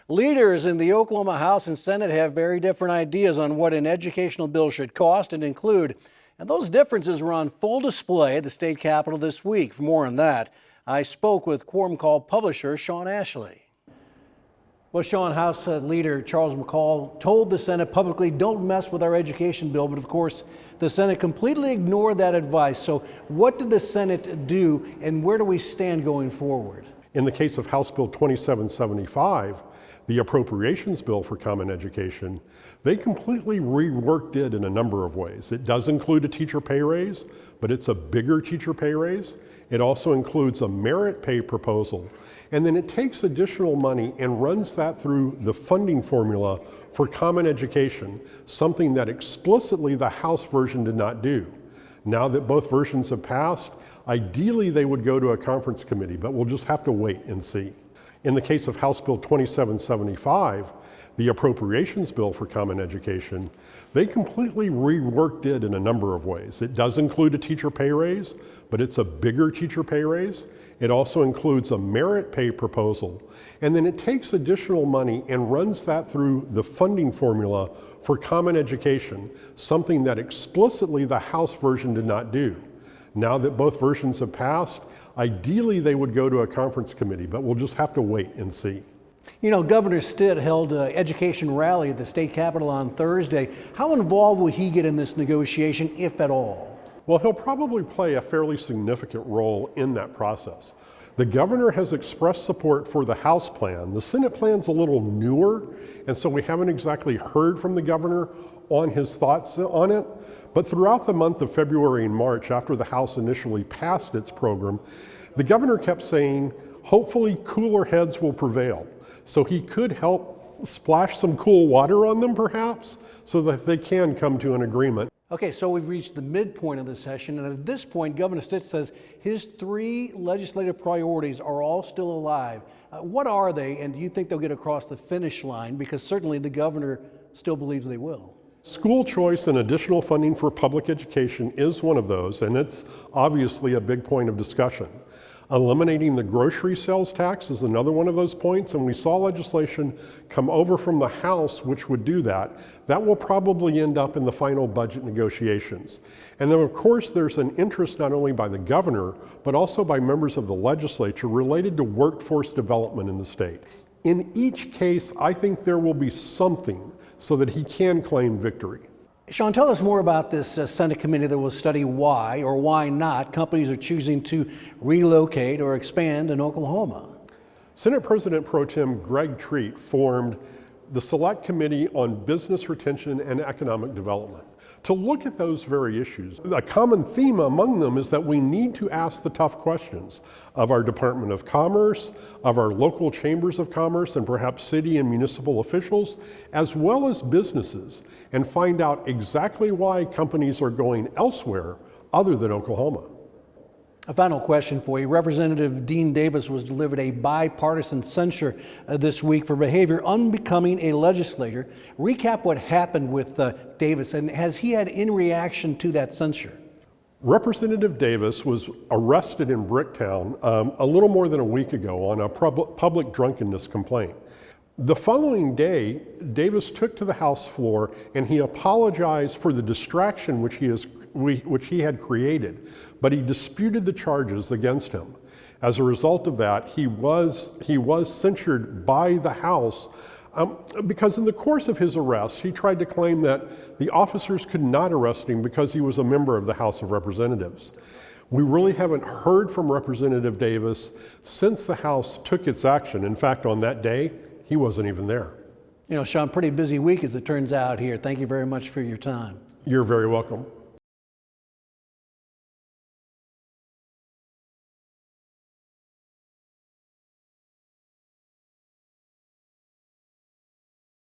Leaders in the Oklahoma House and Senate have very different ideas on what an educational bill should cost and include. And those differences were on full display at the state capitol this week. For more on that, I spoke with Quorum Call publisher Shawn. Well, Shawn, House Leader Charles McCall told the Senate publicly, don't mess with our education bill. But of course, the Senate completely ignored that advice. So what did the Senate do and where do we stand going forward? In the case of House Bill 2775, the appropriations bill for common education, they completely reworked it in a number of ways. It does include a teacher pay raise, but it's a bigger teacher pay raise. It also includes a merit pay proposal. And then it takes additional money and runs that through the funding formula for common education, something that explicitly the House version did not do. Now that both versions have passed, ideally they would go to a conference committee, but we'll just have to wait and see. In the case of House Bill 2775, the appropriations bill for common education, they completely reworked it in a number of ways. It does include a teacher pay raise, but it's a bigger teacher pay raise. It also includes a merit pay proposal. And then it takes additional money and runs that through the funding formula for common education, something that explicitly the House version did not do. Now that both versions have passed, ideally they would go to a conference committee, but we'll just have to wait and see. You know, Governor Stitt held an education rally at the state capitol on Thursday. How involved will he get in this negotiation, if at all? Well, he'll probably play a fairly significant role in that process. The governor has expressed support for the House plan. The Senate plan's a little newer, and so we haven't exactly heard from the governor on his thoughts on it. But throughout the month of February and March, after the House initially passed its program, the governor kept saying, hopefully cooler heads will prevail. So he could help splash some cool water on them, perhaps, so that they can come to an agreement. Okay, so we've reached the midpoint of the session, and at this point, Governor Stitt says his three legislative priorities are all still alive. What are they, and do you think they'll get across the finish line? Because certainly the governor still believes they will. School choice and additional funding for public education is one of those, and it's obviously a big point of discussion. Eliminating the grocery sales tax is another one of those points, and we saw legislation come over from the House which would do that. That will probably end up in the final budget negotiations. And then of course there's an interest not only by the governor, but also by members of the legislature related to workforce development in the state. In each case, I think there will be something so that he can claim victory. Shawn, tell us more about this Senate committee that will study why or why not companies are choosing to relocate or expand in Oklahoma. Senate President Pro Tem Greg Treat formed the Select Committee on Business Retention and Economic Development to look at those very issues. A common theme among them is that we need to ask the tough questions of our Department of Commerce, of our local chambers of commerce, and perhaps city and municipal officials, as well as businesses, and find out exactly why companies are going elsewhere other than Oklahoma. A final question for you. Representative Dean Davis was delivered a bipartisan censure this week for behavior unbecoming a legislator. Recap what happened with Davis, and has he had any reaction to that censure? Representative Davis was arrested in Bricktown a little more than a week ago on a public drunkenness complaint. The following day, Davis took to the House floor and he apologized for the distraction which he had created, but he disputed the charges against him. As a result of that, he was censured by the House because in the course of his arrest, he tried to claim that the officers could not arrest him because he was a member of the House of Representatives. We really haven't heard from Representative Davis since the House took its action. In fact, on that day, he wasn't even there. You know, Shawn, pretty busy week as it turns out here. Thank you very much for your time. You're very welcome.